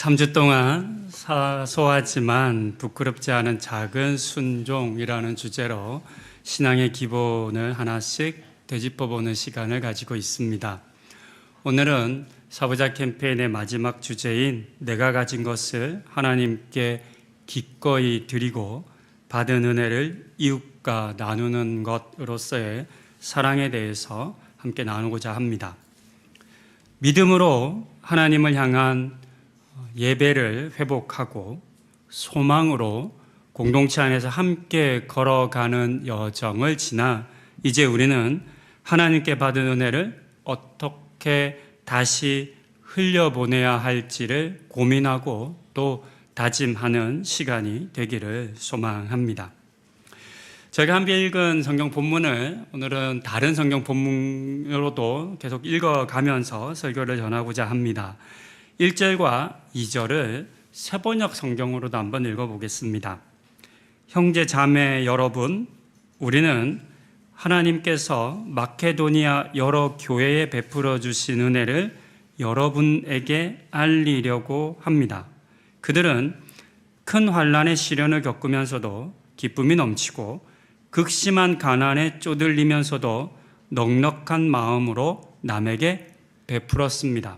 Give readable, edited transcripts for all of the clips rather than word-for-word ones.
3주 동안 사소하지만 부끄럽지 않은 작은 순종이라는 주제로 신앙의 기본을 하나씩 되짚어보는 시간을 가지고 있습니다. 오늘은 사부자 캠페인의 마지막 주제인 내가 가진 것을 하나님께 기꺼이 드리고 받은 은혜를 이웃과 나누는 것으로서의 사랑에 대해서 함께 나누고자 합니다. 믿음으로 하나님을 향한 예배를 회복하고 소망으로 공동체 안에서 함께 걸어가는 여정을 지나 이제 우리는 하나님께 받은 은혜를 어떻게 다시 흘려보내야 할지를 고민하고 또 다짐하는 시간이 되기를 소망합니다. 제가 함께 읽은 성경 본문을 오늘은 다른 성경 본문으로도 계속 읽어가면서 설교를 전하고자 합니다. 1절과 2절을 세번역 성경으로도 한번 읽어보겠습니다. 형제 자매 여러분, 우리는 하나님께서 마케도니아 여러 교회에 베풀어 주신 은혜를 여러분에게 알리려고 합니다. 그들은 큰 환난의 시련을 겪으면서도 기쁨이 넘치고 극심한 가난에 쪼들리면서도 넉넉한 마음으로 남에게 베풀었습니다.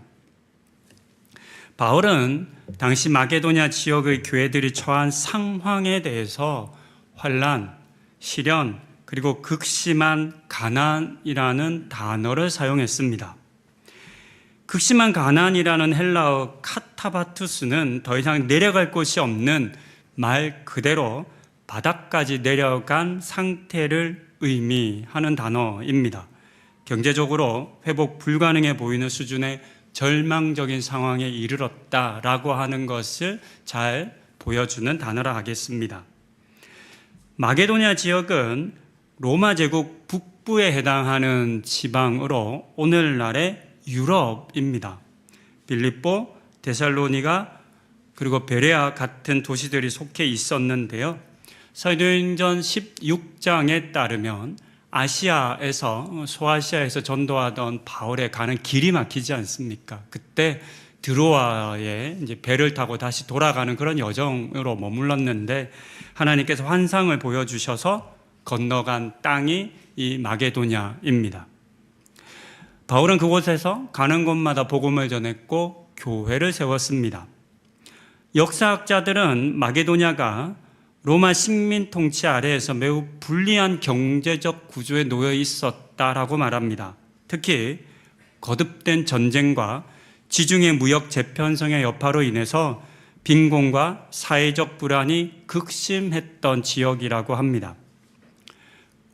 바울은 당시 마게도냐 지역의 교회들이 처한 상황에 대해서 환난, 시련, 그리고 극심한 가난이라는 단어를 사용했습니다. 극심한 가난이라는 헬라어 카타바투스는 더 이상 내려갈 곳이 없는 말 그대로 바닥까지 내려간 상태를 의미하는 단어입니다. 경제적으로 회복 불가능해 보이는 수준의 절망적인 상황에 이르렀다라고 하는 것을 잘 보여주는 단어라 하겠습니다. 마게도냐 지역은 로마 제국 북부에 해당하는 지방으로 오늘날의 유럽입니다. 빌립보, 데살로니가 그리고 베레아 같은 도시들이 속해 있었는데요. 사도행전 16장에 따르면 아시아에서 소아시아에서 전도하던 바울에 가는 길이 막히지 않습니까? 그때 드로아에 이제 배를 타고 다시 돌아가는 그런 여정으로 머물렀는데 하나님께서 환상을 보여주셔서 건너간 땅이 이 마게도냐입니다. 바울은 그곳에서 가는 곳마다 복음을 전했고 교회를 세웠습니다. 역사학자들은 마게도냐가 로마 식민 통치 아래에서 매우 불리한 경제적 구조에 놓여 있었다라고 말합니다. 특히 거듭된 전쟁과 지중해 무역 재편성의 여파로 인해서 빈곤과 사회적 불안이 극심했던 지역이라고 합니다.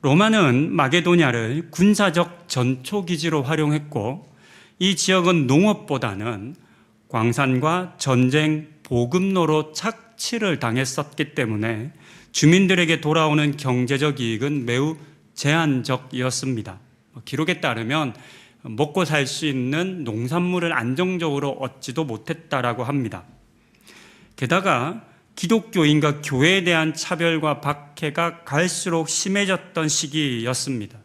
로마는 마게도냐를 군사적 전초기지로 활용했고 이 지역은 농업보다는 광산과 전쟁, 보급로로 착취를 당했었기 때문에 주민들에게 돌아오는 경제적 이익은 매우 제한적이었습니다. 기록에 따르면 먹고 살 수 있는 농산물을 안정적으로 얻지도 못했다라고 합니다. 게다가 기독교인과 교회에 대한 차별과 박해가 갈수록 심해졌던 시기였습니다.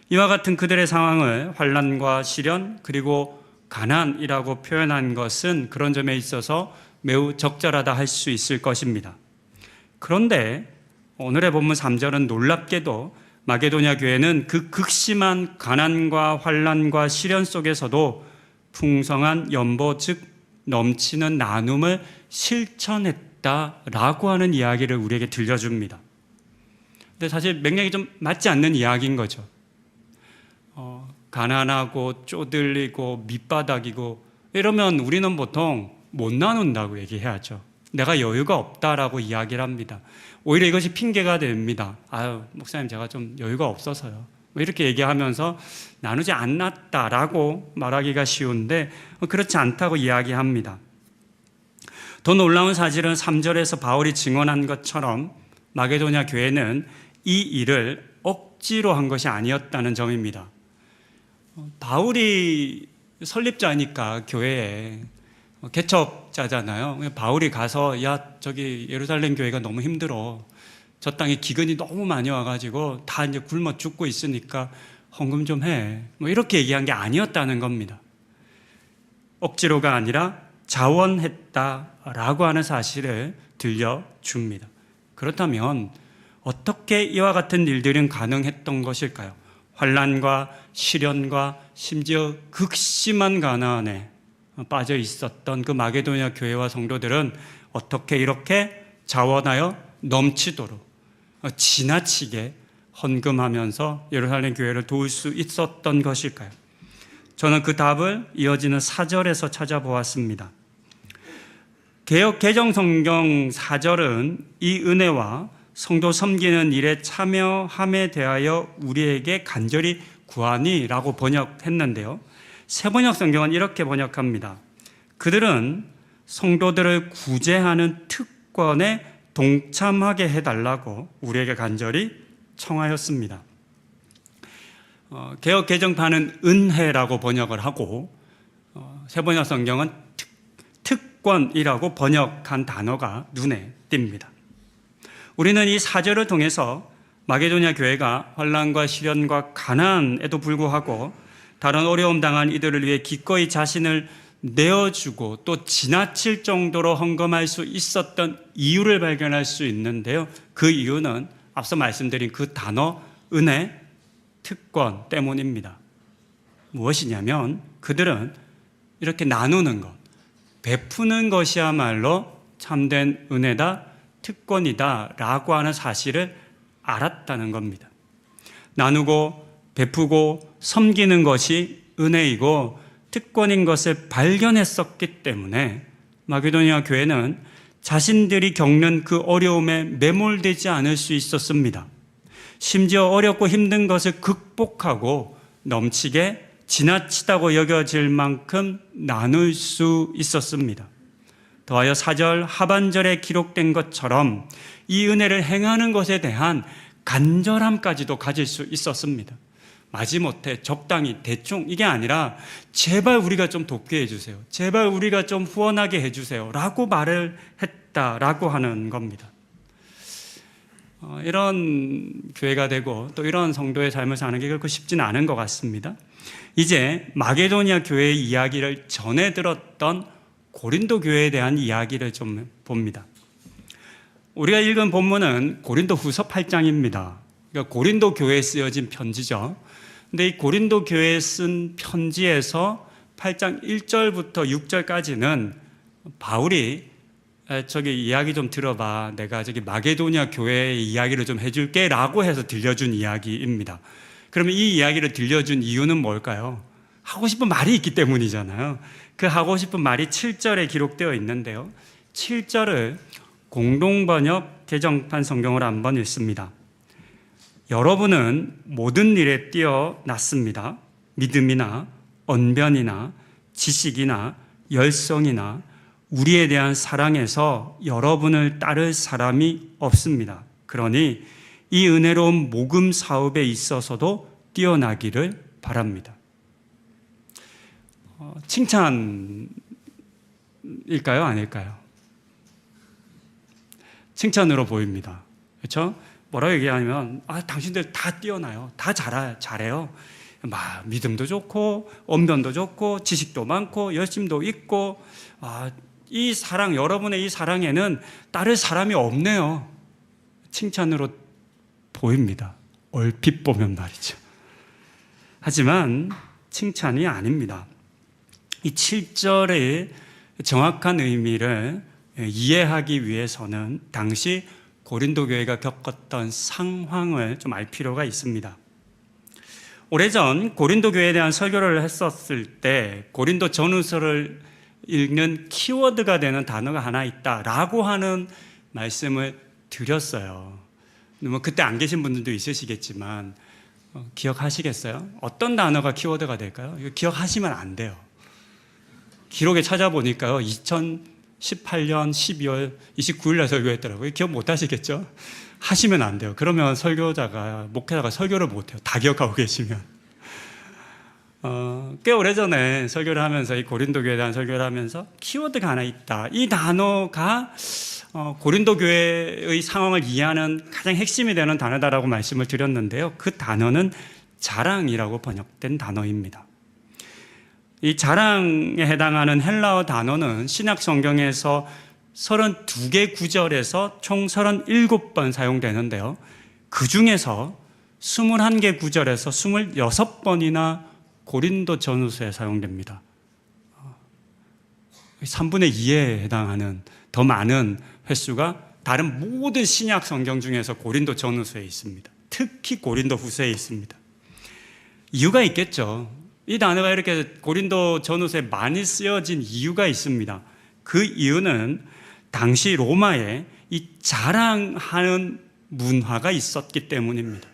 이와 같은 그들의 상황을 환난과 시련 그리고 가난이라고 표현한 것은 그런 점에 있어서 매우 적절하다 할 수 있을 것입니다. 그런데 오늘의 본문 3절은 놀랍게도 마게도냐 교회는 그 극심한 가난과 환난과 시련 속에서도 풍성한 연보 즉 넘치는 나눔을 실천했다라고 하는 이야기를 우리에게 들려줍니다. 근데 사실 맥락이 좀 맞지 않는 이야기인 거죠. 가난하고 쪼들리고 밑바닥이고 이러면 우리는 보통 못 나눈다고 얘기해야죠. 내가 여유가 없다라고 이야기를 합니다. 오히려 이것이 핑계가 됩니다. 아유, 목사님 제가 좀 여유가 없어서요. 뭐 이렇게 얘기하면서 나누지 않았다라고 말하기가 쉬운데 그렇지 않다고 이야기합니다. 더 놀라운 사실은 3절에서 바울이 증언한 것처럼 마게도냐 교회는 이 일을 억지로 한 것이 아니었다는 점입니다. 바울이 설립자니까 교회에 개척자잖아요. 바울이 가서 야 저기 예루살렘 교회가 너무 힘들어. 저 땅에 기근이 너무 많이 와가지고 다 이제 굶어 죽고 있으니까 헌금 좀 해. 뭐 이렇게 얘기한 게 아니었다는 겁니다. 억지로가 아니라 자원했다라고 하는 사실을 들려줍니다. 그렇다면 어떻게 이와 같은 일들은 가능했던 것일까요? 환난과 시련과 심지어 극심한 가난에 빠져 있었던 그 마게도냐 교회와 성도들은 어떻게 이렇게 자원하여 넘치도록 지나치게 헌금하면서 예루살렘 교회를 도울 수 있었던 것일까요? 저는 그 답을 이어지는 4절에서 찾아보았습니다. 개역 개정 성경 4절은 이 은혜와 성도 섬기는 일에 참여함에 대하여 우리에게 간절히 구하니라고 번역했는데요. 새번역 성경은 이렇게 번역합니다. 그들은 성도들을 구제하는 특권에 동참하게 해달라고 우리에게 간절히 청하였습니다. 개역 개정판은 은혜라고 번역을 하고 새번역 성경은 특권이라고 번역한 단어가 눈에 띕니다. 우리는 이 4절을 통해서 마게도냐 교회가 환난과 시련과 가난에도 불구하고 다른 어려움 당한 이들을 위해 기꺼이 자신을 내어주고 또 지나칠 정도로 헌금할 수 있었던 이유를 발견할 수 있는데요. 그 이유는 앞서 말씀드린 그 단어 은혜, 특권 때문입니다. 무엇이냐면 그들은 이렇게 나누는 것, 베푸는 것이야말로 참된 은혜다, 특권이다 라고 하는 사실을 알았다는 겁니다. 나누고 베푸고 섬기는 것이 은혜이고 특권인 것을 발견했었기 때문에 마게도냐 교회는 자신들이 겪는 그 어려움에 매몰되지 않을 수 있었습니다. 심지어 어렵고 힘든 것을 극복하고 넘치게 지나치다고 여겨질 만큼 나눌 수 있었습니다. 더하여 4절 하반절에 기록된 것처럼 이 은혜를 행하는 것에 대한 간절함까지도 가질 수 있었습니다. 마지못해 적당히 대충 이게 아니라 제발 우리가 좀 돕게 해주세요. 제발 우리가 좀 후원하게 해주세요. 라고 말을 했다라고 하는 겁니다. 이런 교회가 되고 또 이런 성도의 삶을 사는 게 결코 쉽지는 않은 것 같습니다. 이제 마게도냐 교회의 이야기를 전해 들었던 고린도 교회에 대한 이야기를 좀 봅니다. 우리가 읽은 본문은 고린도 후서 8장입니다. 그러니까 고린도 교회에 쓰여진 편지죠. 근데 이 고린도 교회에 쓴 편지에서 8장 1절부터 6절까지는 바울이 저기 이야기 좀 들어봐. 내가 저기 마게도냐 교회의 이야기를 좀 해줄게 라고 해서 들려준 이야기입니다. 그러면 이 이야기를 들려준 이유는 뭘까요? 하고 싶은 말이 있기 때문이잖아요. 그 하고 싶은 말이 7절에 기록되어 있는데요. 7절을 공동번역 개정판 성경을 한번 읽습니다. 여러분은 모든 일에 뛰어났습니다. 믿음이나 언변이나 지식이나 열성이나 우리에 대한 사랑에서 여러분을 따를 사람이 없습니다. 그러니 이 은혜로운 복음 사업에 있어서도 뛰어나기를 바랍니다. 칭찬일까요? 아닐까요? 칭찬으로 보입니다. 그렇죠? 뭐라고 얘기하면 당신들 다 뛰어나요. 다 잘해요. 믿음도 좋고 언변도 좋고 지식도 많고 열심도 있고 이 사랑, 여러분의 이 사랑에는 따를 사람이 없네요. 칭찬으로 보입니다. 얼핏 보면 말이죠. 하지만 칭찬이 아닙니다. 이 7절의 정확한 의미를 이해하기 위해서는 당시 고린도 교회가 겪었던 상황을 좀 알 필요가 있습니다. 오래전 고린도 교회에 대한 설교를 했었을 때 고린도 전후서를 읽는 키워드가 되는 단어가 하나 있다라고 하는 말씀을 드렸어요. 그때 안 계신 분들도 있으시겠지만 기억하시겠어요? 어떤 단어가 키워드가 될까요? 이거 기억하시면 안 돼요. 기록에 찾아보니까요. 2018년 12월 29일 날 설교했더라고요. 기억 못 하시겠죠? 하시면 안 돼요. 그러면 목회자가 설교를 못 해요. 다 기억하고 계시면. 꽤 오래전에 설교를 하면서 이 고린도 교회에 대한 설교를 하면서 키워드가 하나 있다. 이 단어가 고린도 교회의 상황을 이해하는 가장 핵심이 되는 단어다라고 말씀을 드렸는데요. 그 단어는 자랑이라고 번역된 단어입니다. 이 자랑에 해당하는 헬라어 단어는 신약 성경에서 32개 구절에서 총 37번 사용되는데요. 그 중에서 21개 구절에서 26번이나 고린도 전후서에 사용됩니다. 3분의 2에 해당하는 더 많은 횟수가 다른 모든 신약 성경 중에서 고린도 전후서에 있습니다. 특히 고린도 후서에 있습니다. 이유가 있겠죠. 이 단어가 이렇게 고린도 전후서에 많이 쓰여진 이유가 있습니다. 그 이유는 당시 로마에 이 자랑하는 문화가 있었기 때문입니다.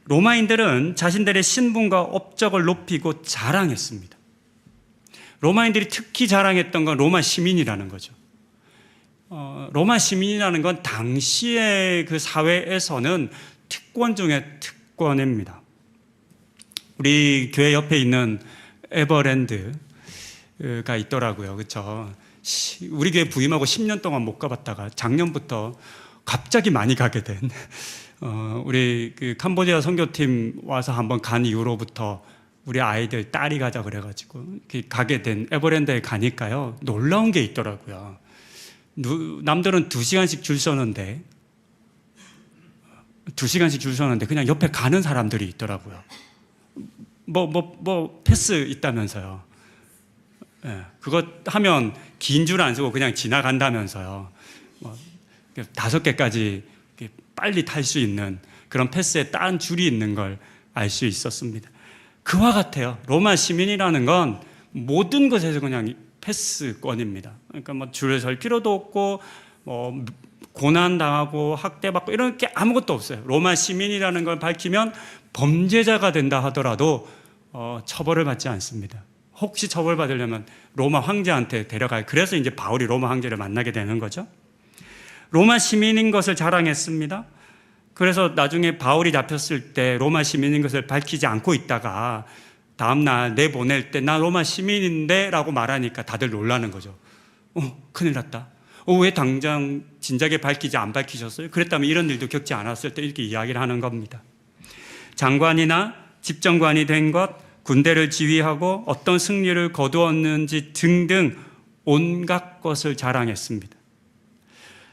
로마인들은 자신들의 신분과 업적을 높이고 자랑했습니다. 로마인들이 특히 자랑했던 건 로마 시민이라는 거죠. 로마 시민이라는 건 당시의 그 사회에서는 특권 중에 특권입니다. 우리 교회 옆에 있는 에버랜드가 있더라고요. 그렇죠? 우리 교회 부임하고 10년 동안 못 가봤다가 작년부터 갑자기 많이 가게 된 우리 그 캄보디아 선교팀 와서 한번 간 이후로부터 우리 아이들 딸이 가자 그래가지고 가게 된 에버랜드에 가니까요, 놀라운 게 있더라고요. 남들은 2시간씩 줄 서는데 2시간씩 줄 서는데 그냥 옆에 가는 사람들이 있더라고요. 패스 있다면서요. 예, 그거 하면 긴 줄 안 서고 그냥 지나간다면서요. 5개까지 빨리 탈 수 있는 그런 패스에 딴 줄이 있는 걸 알 수 있었습니다. 그와 같아요. 로마 시민이라는 건 모든 것에서 그냥 패스권입니다. 그러니까 줄을 설 필요도 없고 고난당하고 학대받고 이런 게 아무것도 없어요. 로마 시민이라는 걸 밝히면 범죄자가 된다 하더라도 처벌을 받지 않습니다. 혹시 처벌받으려면 로마 황제한테 데려가요. 그래서 이제 바울이 로마 황제를 만나게 되는 거죠. 로마 시민인 것을 자랑했습니다. 그래서 나중에 바울이 잡혔을 때 로마 시민인 것을 밝히지 않고 있다가 다음날 내보낼 때 나 로마 시민인데 라고 말하니까 다들 놀라는 거죠. 큰일 났다. 왜 당장 진작에 밝히지 안 밝히셨어요? 그랬다면 이런 일도 겪지 않았을 때 이렇게 이야기를 하는 겁니다. 장관이나 집정관이 된 것, 군대를 지휘하고 어떤 승리를 거두었는지 등등 온갖 것을 자랑했습니다.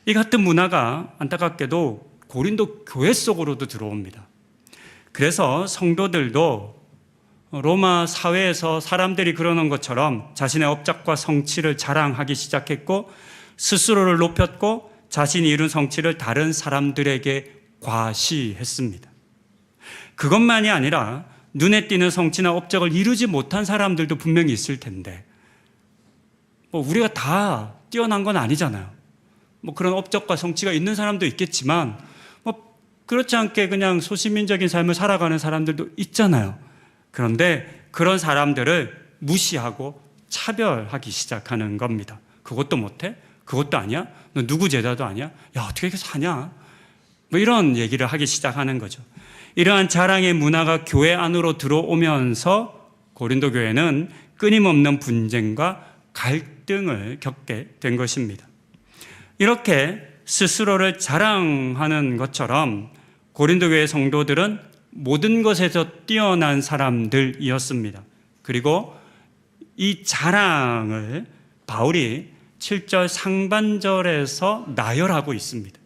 이 같은 문화가 안타깝게도 고린도 교회 속으로도 들어옵니다. 그래서 성도들도 로마 사회에서 사람들이 그러는 것처럼 자신의 업적과 성취를 자랑하기 시작했고 스스로를 높였고 자신이 이룬 성취를 다른 사람들에게 과시했습니다. 그것만이 아니라 눈에 띄는 성취나 업적을 이루지 못한 사람들도 분명히 있을 텐데 우리가 다 뛰어난 건 아니잖아요. 그런 업적과 성취가 있는 사람도 있겠지만 그렇지 않게 그냥 소시민적인 삶을 살아가는 사람들도 있잖아요. 그런데 그런 사람들을 무시하고 차별하기 시작하는 겁니다. 그것도 못해? 그것도 아니야? 너 누구 제자도 아니야? 야, 어떻게 이렇게 사냐? 이런 얘기를 하기 시작하는 거죠. 이러한 자랑의 문화가 교회 안으로 들어오면서 고린도 교회는 끊임없는 분쟁과 갈등을 겪게 된 것입니다. 이렇게 스스로를 자랑하는 것처럼 고린도 교회 성도들은 모든 것에서 뛰어난 사람들이었습니다. 그리고 이 자랑을 바울이 7절 상반절에서 나열하고 있습니다.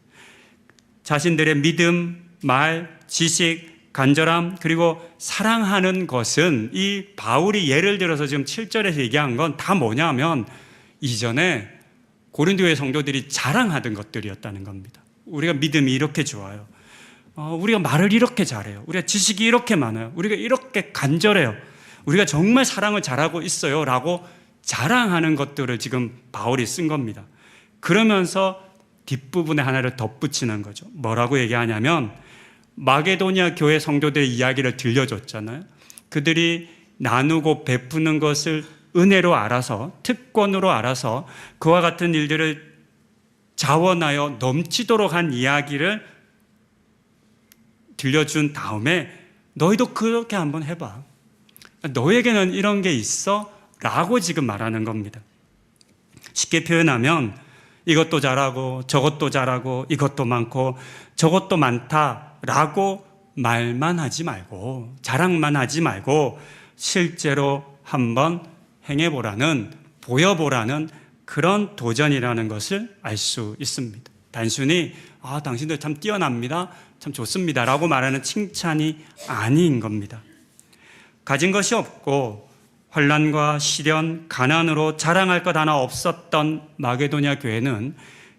자신들의 믿음, 말, 지식, 간절함, 그리고 사랑하는 것은 이 바울이 예를 들어서 지금 7절에서 얘기한 건 다 뭐냐면 이전에 고린도의 성도들이 자랑하던 것들이었다는 겁니다. 우리가 믿음이 이렇게 좋아요. 우리가 말을 이렇게 잘해요. 우리가 지식이 이렇게 많아요. 우리가 이렇게 간절해요. 우리가 정말 사랑을 잘하고 있어요. 라고 자랑하는 것들을 지금 바울이 쓴 겁니다. 그러면서 뒷부분에 하나를 덧붙이는 거죠. 뭐라고 얘기하냐면 마게도니아 교회 성도들의 이야기를 들려줬잖아요. 그들이 나누고 베푸는 것을 은혜로 알아서, 특권으로 알아서 그와 같은 일들을 자원하여 넘치도록 한 이야기를 들려준 다음에 너희도 그렇게 한번 해봐. 너에게는 이런 게 있어? 라고 지금 말하는 겁니다. 쉽게 표현하면 이것도 잘하고 저것도 잘하고 이것도 많고 저것도 많다라고 말만 하지 말고 자랑만 하지 말고 실제로 한번 행해보라는, 보여보라는 그런 도전이라는 것을 알 수 있습니다. 단순히 당신들 참 뛰어납니다, 참 좋습니다 라고 말하는 칭찬이 아닌 겁니다. 가진 것이 없고 환난과 시련, 가난으로 자랑할 것 하나 없었던 마게도냐 교회는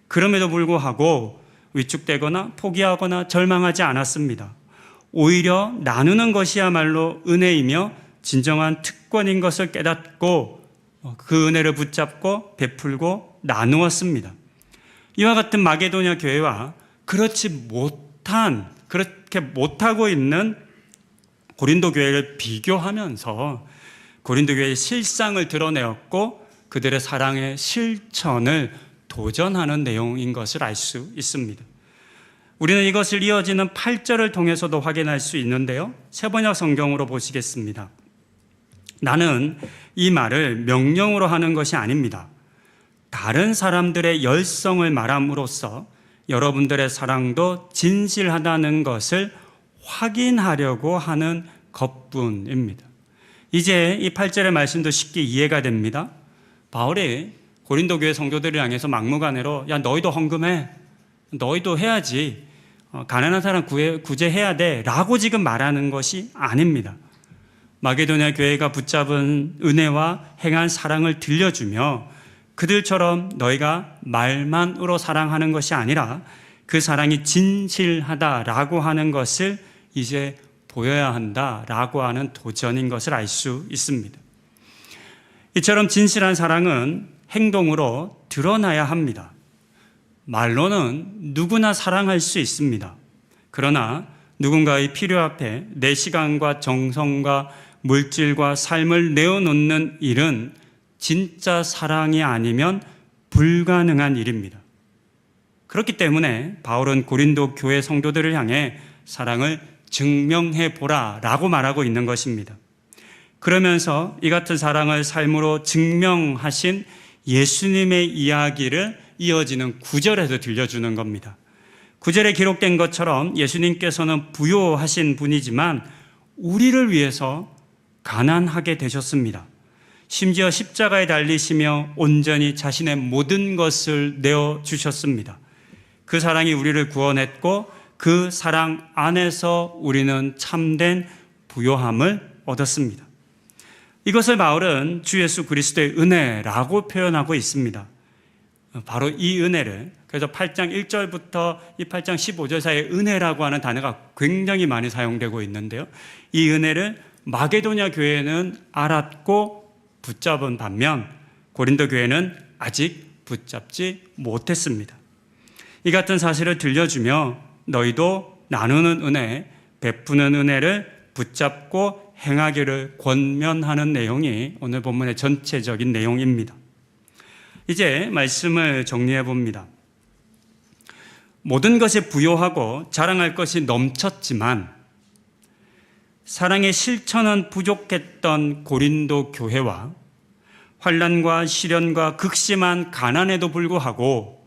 그럼에도 불구하고 위축되거나 포기하거나 절망하지 않았습니다. 오히려 나누는 것이야말로 은혜이며 진정한 특권인 것을 깨닫고 그 은혜를 붙잡고 베풀고 나누었습니다. 이와 같은 마게도냐 교회와 그렇게 못하고 있는 고린도 교회를 비교하면서 고린도 교회의 실상을 드러내었고 그들의 사랑의 실천을 도전하는 내용인 것을 알 수 있습니다. 우리는 이것을 이어지는 8절을 통해서도 확인할 수 있는데요. 세번역 성경으로 보시겠습니다. 나는 이 말을 명령으로 하는 것이 아닙니다. 다른 사람들의 열성을 말함으로써 여러분들의 사랑도 진실하다는 것을 확인하려고 하는 것뿐입니다. 이제 이 8절의 말씀도 쉽게 이해가 됩니다. 바울이 고린도 교회 성도들을 향해서 막무가내로 너희도 헌금해, 너희도 해야지, 가난한 사람 구제해야 돼 라고 지금 말하는 것이 아닙니다. 마게도냐 교회가 붙잡은 은혜와 행한 사랑을 들려주며 그들처럼 너희가 말만으로 사랑하는 것이 아니라 그 사랑이 진실하다라고 하는 것을 이제 보여야 한다라고 하는 도전인 것을 알 수 있습니다. 이처럼 진실한 사랑은 행동으로 드러나야 합니다. 말로는 누구나 사랑할 수 있습니다. 그러나 누군가의 필요 앞에 내 시간과 정성과 물질과 삶을 내어놓는 일은 진짜 사랑이 아니면 불가능한 일입니다. 그렇기 때문에 바울은 고린도 교회 성도들을 향해 사랑을 증명해 보라 라고 말하고 있는 것입니다. 그러면서 이 같은 사랑을 삶으로 증명하신 예수님의 이야기를 이어지는 9절에서 들려주는 겁니다. 9절에 기록된 것처럼 예수님께서는 부요하신 분이지만 우리를 위해서 가난하게 되셨습니다. 심지어 십자가에 달리시며 온전히 자신의 모든 것을 내어주셨습니다. 그 사랑이 우리를 구원했고 그 사랑 안에서 우리는 참된 부요함을 얻었습니다. 이것을 바울은 주 예수 그리스도의 은혜라고 표현하고 있습니다. 바로 이 은혜를, 그래서 8장 1절부터 이 8장 15절 사이에 은혜라고 하는 단어가 굉장히 많이 사용되고 있는데요. 이 은혜를 마게도냐 교회는 알았고 붙잡은 반면 고린도 교회는 아직 붙잡지 못했습니다. 이 같은 사실을 들려주며 너희도 나누는 은혜, 베푸는 은혜를 붙잡고 행하기를 권면하는 내용이 오늘 본문의 전체적인 내용입니다. 이제 말씀을 정리해 봅니다. 모든 것이 부요하고 자랑할 것이 넘쳤지만 사랑의 실천은 부족했던 고린도 교회와 환난과 시련과 극심한 가난에도 불구하고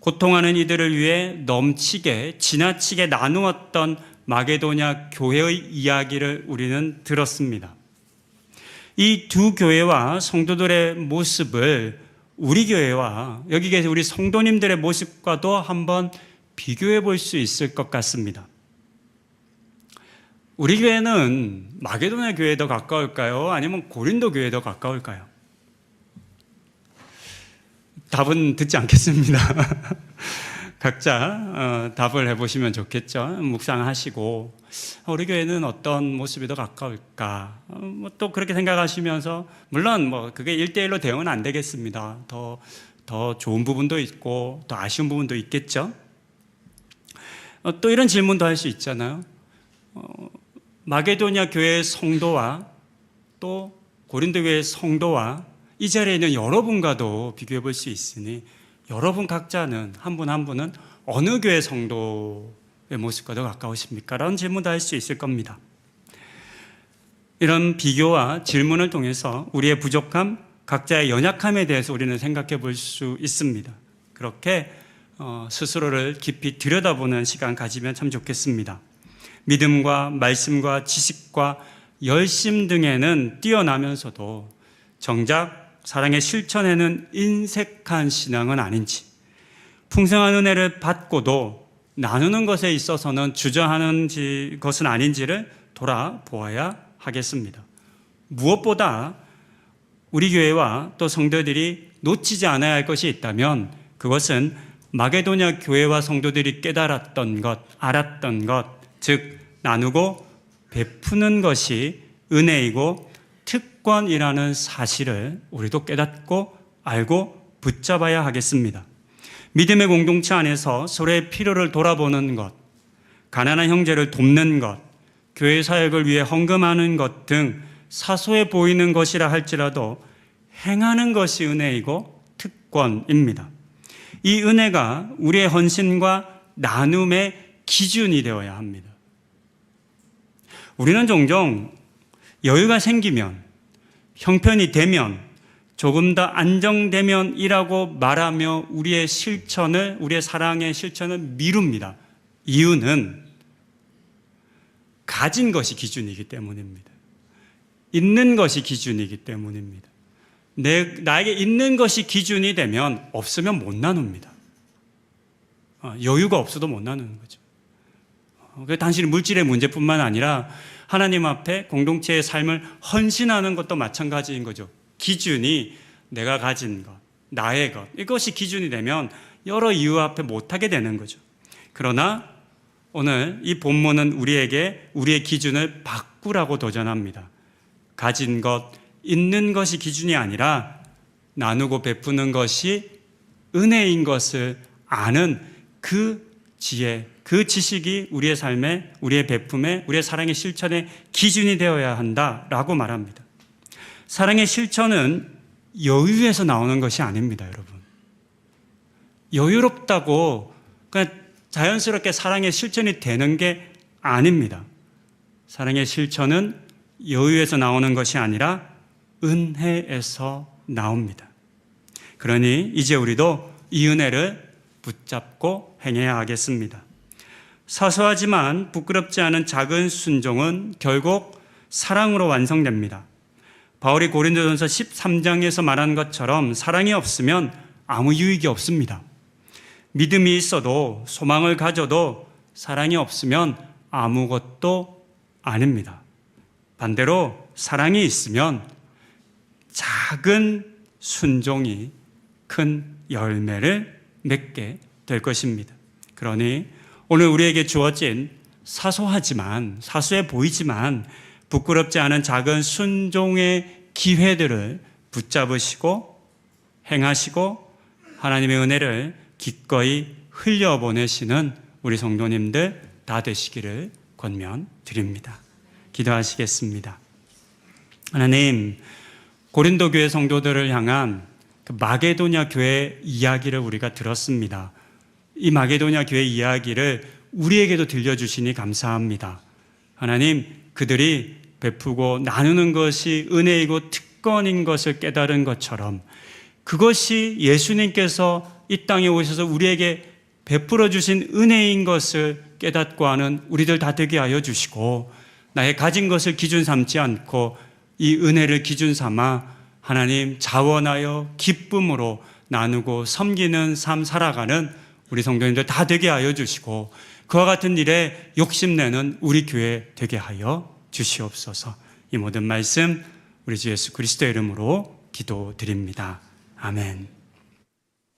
고통하는 이들을 위해 넘치게 지나치게 나누었던 마게도냐 교회의 이야기를 우리는 들었습니다. 이 두 교회와 성도들의 모습을 우리 교회와 여기 계신 우리 성도님들의 모습과도 한번 비교해 볼 수 있을 것 같습니다. 우리 교회는 마게도냐 교회에 더 가까울까요? 아니면 고린도 교회에 더 가까울까요? 답은 듣지 않겠습니다. 각자 답을 해보시면 좋겠죠. 묵상하시고 우리 교회는 어떤 모습이 더 가까울까? 또 그렇게 생각하시면서 물론 그게 1대1로 대응은 안 되겠습니다. 더 좋은 부분도 있고 더 아쉬운 부분도 있겠죠. 또 이런 질문도 할 수 있잖아요. 마게도냐 교회의 성도와 또 고린도 교회의 성도와 이 자리에 있는 여러분과도 비교해 볼 수 있으니 여러분 각자는 한 분 한 분은 어느 교회 성도의 모습과 더 가까우십니까? 라는 질문도 할 수 있을 겁니다. 이런 비교와 질문을 통해서 우리의 부족함, 각자의 연약함에 대해서 우리는 생각해 볼 수 있습니다. 그렇게 스스로를 깊이 들여다보는 시간 가지면 참 좋겠습니다. 믿음과 말씀과 지식과 열심 등에는 뛰어나면서도 정작 사랑의 실천에는 인색한 신앙은 아닌지, 풍성한 은혜를 받고도 나누는 것에 있어서는 주저하는 것은 아닌지를 돌아보아야 하겠습니다. 무엇보다 우리 교회와 또 성도들이 놓치지 않아야 할 것이 있다면 그것은 마게도냐 교회와 성도들이 깨달았던 것, 알았던 것, 즉 나누고 베푸는 것이 은혜이고 특권이라는 사실을 우리도 깨닫고 알고 붙잡아야 하겠습니다. 믿음의 공동체 안에서 서로의 필요를 돌아보는 것, 가난한 형제를 돕는 것, 교회 사역을 위해 헌금하는 것 등 사소해 보이는 것이라 할지라도 행하는 것이 은혜이고 특권입니다. 이 은혜가 우리의 헌신과 나눔의 기준이 되어야 합니다. 우리는 종종 여유가 생기면, 형편이 되면, 조금 더 안정되면이라고 말하며 우리의 사랑의 실천을 미룹니다. 이유는 가진 것이 기준이기 때문입니다. 있는 것이 기준이기 때문입니다. 나에게 있는 것이 기준이 되면 없으면 못 나눕니다. 여유가 없어도 못 나누는 거죠. 단순히 물질의 문제뿐만 아니라 하나님 앞에 공동체의 삶을 헌신하는 것도 마찬가지인 거죠. 기준이 내가 가진 것, 나의 것, 이것이 기준이 되면 여러 이유 앞에 못하게 되는 거죠. 그러나 오늘 이 본문은 우리에게 우리의 기준을 바꾸라고 도전합니다. 가진 것, 있는 것이 기준이 아니라 나누고 베푸는 것이 은혜인 것을 아는 그 지혜, 그 지식이 우리의 삶에, 우리의 베품에, 우리의 사랑의 실천의 기준이 되어야 한다라고 말합니다. 사랑의 실천은 여유에서 나오는 것이 아닙니다, 여러분. 여유롭다고 그냥 자연스럽게 사랑의 실천이 되는 게 아닙니다. 사랑의 실천은 여유에서 나오는 것이 아니라 은혜에서 나옵니다. 그러니 이제 우리도 이 은혜를 붙잡고 행해야 하겠습니다. 사소하지만 부끄럽지 않은 작은 순종은 결국 사랑으로 완성됩니다. 바울이 고린도전서 13장에서 말한 것처럼 사랑이 없으면 아무 유익이 없습니다. 믿음이 있어도 소망을 가져도 사랑이 없으면 아무것도 아닙니다. 반대로 사랑이 있으면 작은 순종이 큰 열매를 맺게 될 것입니다. 그러니 오늘 우리에게 주어진 사소해 보이지만 부끄럽지 않은 작은 순종의 기회들을 붙잡으시고 행하시고 하나님의 은혜를 기꺼이 흘려보내시는 우리 성도님들 다 되시기를 권면드립니다. 기도하시겠습니다. 하나님, 고린도 교회 성도들을 향한 그 마게도냐 교회 이야기를 우리가 들었습니다. 이 마게도냐 교회 이야기를 우리에게도 들려주시니 감사합니다. 하나님, 그들이 베푸고 나누는 것이 은혜이고 특권인 것을 깨달은 것처럼 그것이 예수님께서 이 땅에 오셔서 우리에게 베풀어 주신 은혜인 것을 깨닫고 하는 우리들 다 되게 하여 주시고 나의 가진 것을 기준 삼지 않고 이 은혜를 기준 삼아 하나님 자원하여 기쁨으로 나누고 섬기는 삶 살아가는 우리 성도님들 다 되게 하여 주시고 그와 같은 일에 욕심내는 우리 교회 되게 하여 주시옵소서. 이 모든 말씀 우리 주 예수 그리스도의 이름으로 기도드립니다. 아멘.